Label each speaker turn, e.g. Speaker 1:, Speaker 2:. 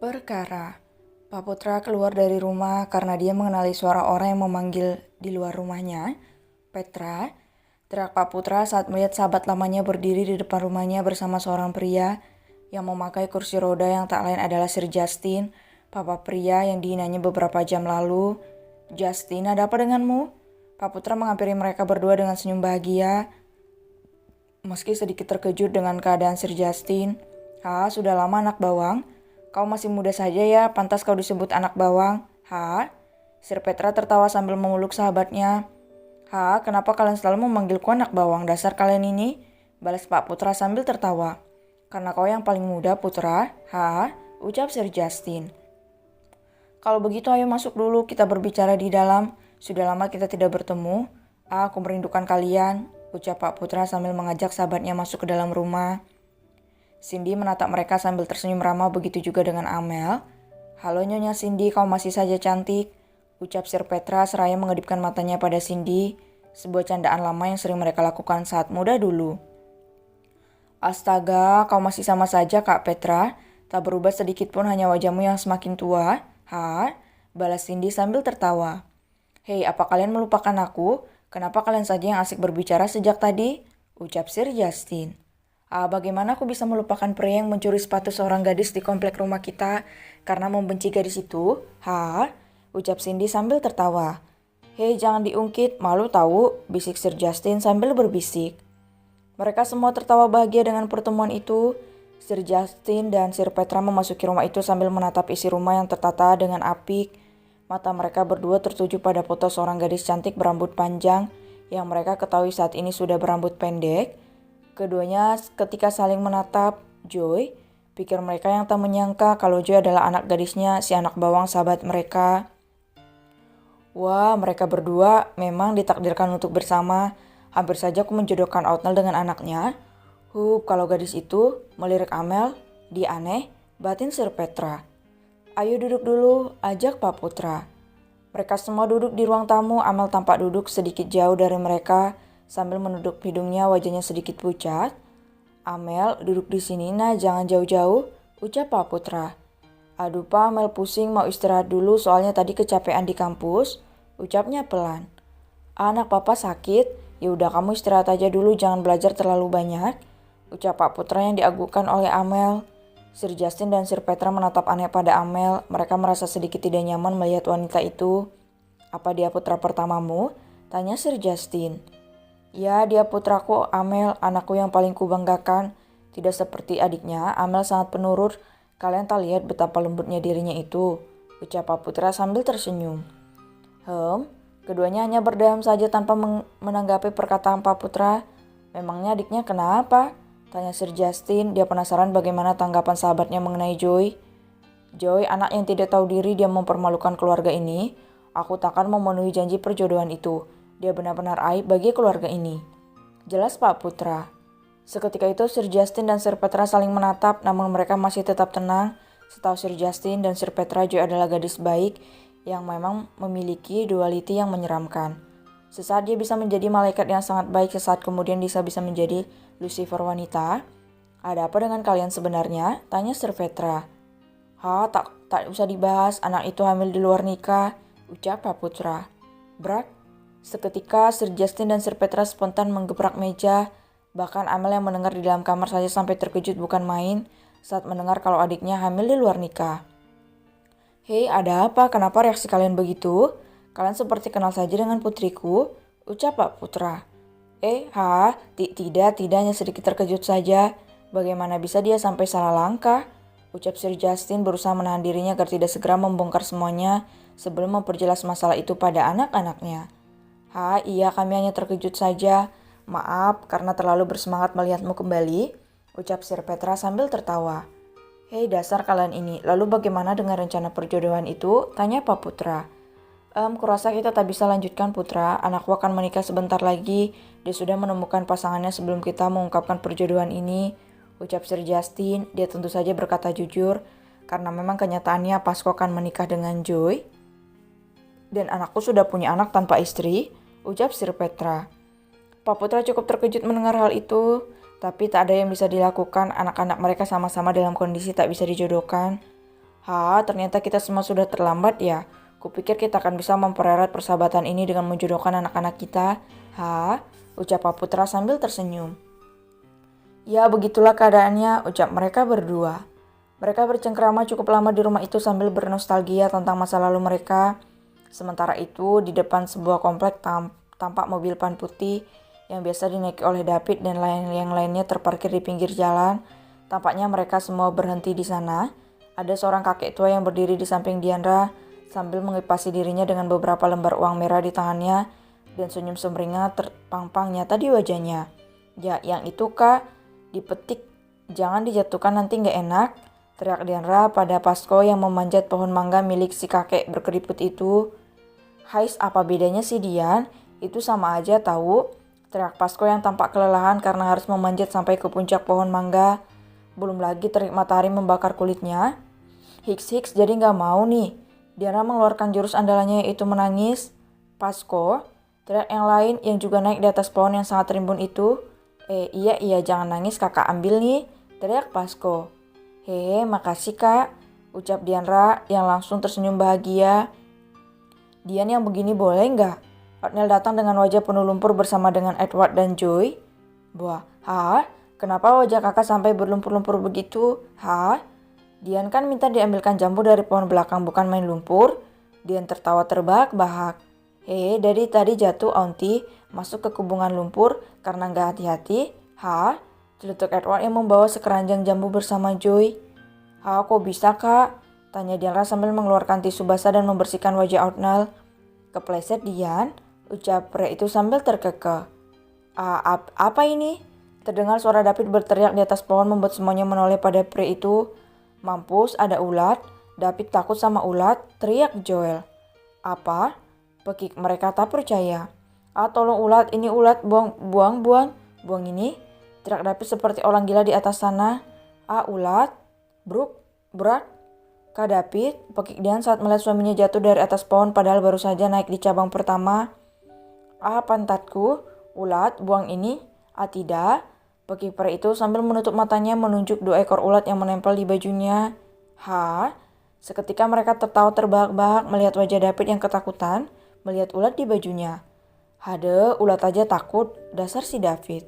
Speaker 1: Perkara. Pak Putra keluar dari rumah karena dia mengenali suara orang yang memanggil di luar rumahnya. Petra, teriak Pak Putra saat melihat sahabat lamanya berdiri di depan rumahnya bersama seorang pria yang memakai kursi roda yang tak lain adalah Sir Justin, papa pria yang dihinanya beberapa jam lalu. Justin, ada apa denganmu? Pak Putra menghampiri mereka berdua dengan senyum bahagia. Meski sedikit terkejut dengan keadaan Sir Justin. Sudah lama anak bawang. Kau masih muda saja ya, pantas kau disebut anak bawang. Sir Petra tertawa sambil memeluk sahabatnya. Kenapa kalian selalu memanggilku anak bawang? Dasar kalian ini, balas Pak Putra sambil tertawa. Karena kau yang paling muda, Putra. Ucap Sir Justin. Kalau begitu ayo masuk dulu, kita berbicara di dalam. Sudah lama kita tidak bertemu. Aku merindukan kalian, ucap Pak Putra sambil mengajak sahabatnya masuk ke dalam rumah. Cindy menatap mereka sambil tersenyum ramah, begitu juga dengan Amel. Halo Nyonya Cindy, kau masih saja cantik, ucap Sir Petra seraya mengedipkan matanya pada Cindy, sebuah candaan lama yang sering mereka lakukan saat muda dulu. Astaga, kau masih sama saja Kak Petra, tak berubah sedikit pun, hanya wajahmu yang semakin tua. Balas Cindy sambil tertawa. Hei, apa kalian melupakan aku? Kenapa kalian saja yang asik berbicara sejak tadi? Ucap Sir Justin. Bagaimana aku bisa melupakan pria yang mencuri sepatu seorang gadis di komplek rumah kita karena membenci gadis itu? Ucap Cindy sambil tertawa. Hei, jangan diungkit, malu tahu, bisik Sir Justin sambil berbisik. Mereka semua tertawa bahagia dengan pertemuan itu. Sir Justin dan Sir Petra memasuki rumah itu sambil menatap isi rumah yang tertata dengan apik. Mata mereka berdua tertuju pada foto seorang gadis cantik berambut panjang yang mereka ketahui saat ini sudah berambut pendek. Keduanya ketika saling menatap, Joy, pikir mereka yang tak menyangka kalau Joy adalah anak gadisnya, si anak bawang sahabat mereka. Wah, mereka berdua memang ditakdirkan untuk bersama. Hampir saja aku menjodohkan Outnell dengan anaknya. Kalau gadis itu, melirik Amel, dia aneh, batin Sir Petra. Ayo duduk dulu, ajak Pak Putra. Mereka semua duduk di ruang tamu. Amel tampak duduk sedikit jauh dari mereka sambil menunduk hidungnya, wajahnya sedikit pucat. Amel, duduk di sini nah, jangan jauh-jauh, ucap Pak Putra. Aduh Pak, Amel pusing, mau istirahat dulu soalnya tadi kecapean di kampus, ucapnya pelan. Anak papa sakit, ya udah kamu istirahat aja dulu, jangan belajar terlalu banyak, ucap Pak Putra yang diagungkan oleh Amel. Sir Justin dan Sir Petra menatap aneh pada Amel. Mereka merasa sedikit tidak nyaman melihat wanita itu. Apa dia putra pertamamu? Tanya Sir Justin. Ya, dia putraku Amel, anakku yang paling kubanggakan. Tidak seperti adiknya, Amel sangat penurut. Kalian tak lihat betapa lembutnya dirinya itu, ucap Pak Putra sambil tersenyum. Keduanya hanya berdiam saja tanpa menanggapi perkataan Pak Putra. Memangnya adiknya kenapa? Tanya Sir Justin. Dia penasaran bagaimana tanggapan sahabatnya mengenai Joy. Joy, anak yang tidak tahu diri, dia mempermalukan keluarga ini. Aku takkan memenuhi janji perjodohan itu. Dia benar-benar aib bagi keluarga ini, jelas Pak Putra. Seketika itu Sir Justin dan Sir Petra saling menatap, namun mereka masih tetap tenang. Setahu Sir Justin dan Sir Petra, Joy adalah gadis baik yang memang memiliki duality yang menyeramkan. Sesaat dia bisa menjadi malaikat yang sangat baik, sesaat kemudian dia bisa menjadi Lucifer wanita. Ada apa dengan kalian sebenarnya? Tanya Sir Petra. Tak usah dibahas, anak itu hamil di luar nikah, ucap Pak Putra. Brak. Seketika Sir Justin dan Sir Petra spontan menggebrak meja. Bahkan Amel yang mendengar di dalam kamar saja sampai terkejut bukan main saat mendengar kalau adiknya hamil di luar nikah. Hei, ada apa? Kenapa reaksi kalian begitu? Kalian seperti kenal saja dengan putriku, ucap Pak Putra. Tidak, hanya sedikit terkejut saja. Bagaimana bisa dia sampai salah langkah? Ucap Sir Justin berusaha menahan dirinya agar tidak segera membongkar semuanya sebelum memperjelas masalah itu pada anak-anaknya. Iya, kami hanya terkejut saja. Maaf karena terlalu bersemangat melihatmu kembali, ucap Sir Petra sambil tertawa. Hei, dasar kalian ini, lalu bagaimana dengan rencana perjodohan itu? Tanya Pak Putra. Kurasa kita tak bisa lanjutkan Putra, anakku akan menikah sebentar lagi. Dia sudah menemukan pasangannya sebelum kita mengungkapkan perjodohan ini, ucap Sir Justin. Dia tentu saja berkata jujur, karena memang kenyataannya Pasco akan menikah dengan Joy. Dan anakku sudah punya anak tanpa istri, ucap Sir Petra. Pak Putra cukup terkejut mendengar hal itu, tapi tak ada yang bisa dilakukan. Anak-anak mereka sama-sama dalam kondisi tak bisa dijodohkan. Ternyata kita semua sudah terlambat ya. Kupikir kita akan bisa mempererat persahabatan ini dengan menjodohkan anak-anak kita. Ucap Pak Putra sambil tersenyum. Ya, begitulah keadaannya, ucap mereka berdua. Mereka bercengkrama cukup lama di rumah itu sambil bernostalgia tentang masa lalu mereka. Sementara itu, di depan sebuah komplek tampak mobil van putih yang biasa dinaiki oleh David dan yang lainnya terparkir di pinggir jalan. Tampaknya mereka semua berhenti di sana. Ada seorang kakek tua yang berdiri di samping Diandra sambil mengipasi dirinya dengan beberapa lembar uang merah di tangannya dan senyum sumringah terpampang nyata di wajahnya. Ya, yang itu Kak, dipetik, jangan dijatuhkan nanti nggak enak, teriak Diandra pada Pasko yang memanjat pohon mangga milik si kakek berkeriput itu. Hais, apa bedanya sih Dian? Itu sama aja tahu, teriak Pasko yang tampak kelelahan karena harus memanjat sampai ke puncak pohon mangga. Belum lagi terik matahari membakar kulitnya. Hiks, jadi nggak mau nih. Diandra mengeluarkan jurus andalannya yaitu menangis. Pasko, teriak yang lain yang juga naik di atas pohon yang sangat rimbun itu. Iya, jangan nangis, kakak ambil nih, teriak Pasko. Makasih kak, ucap Diandra yang langsung tersenyum bahagia. Dian, yang begini boleh nggak? Otnel datang dengan wajah penuh lumpur bersama dengan Edward dan Joy. Kenapa wajah kakak sampai berlumpur-lumpur begitu? Dian kan minta diambilkan jambu dari pohon belakang, bukan main lumpur. Dian tertawa terbahak-bahak. Dari tadi jatuh Auntie, masuk ke kubungan lumpur karena nggak hati-hati. Celutuk Edward yang membawa sekeranjang jambu bersama Joy. Kok bisa kak? Tanya Diandra sambil mengeluarkan tisu basah dan membersihkan wajah Otnel. Kepleset Dian, ucap pria itu sambil terkekeh. Apa ini? Terdengar suara David berteriak di atas pohon membuat semuanya menoleh pada pria itu. Mampus, ada ulat. David takut sama ulat, teriak Joel. Apa? Pekik mereka tak percaya. Tolong ulat, ini ulat, buang ini. Teriak David seperti orang gila di atas sana. Ulat. Berat. Kak David, pekik Dian saat melihat suaminya jatuh dari atas pohon padahal baru saja naik di cabang pertama. Pantatku, ulat, buang ini. Tidak. Pekik pria itu sambil menutup matanya menunjuk 2 ekor ulat yang menempel di bajunya. Seketika mereka tertawa terbahak-bahak melihat wajah David yang ketakutan melihat ulat di bajunya. Ulat aja takut, dasar si David.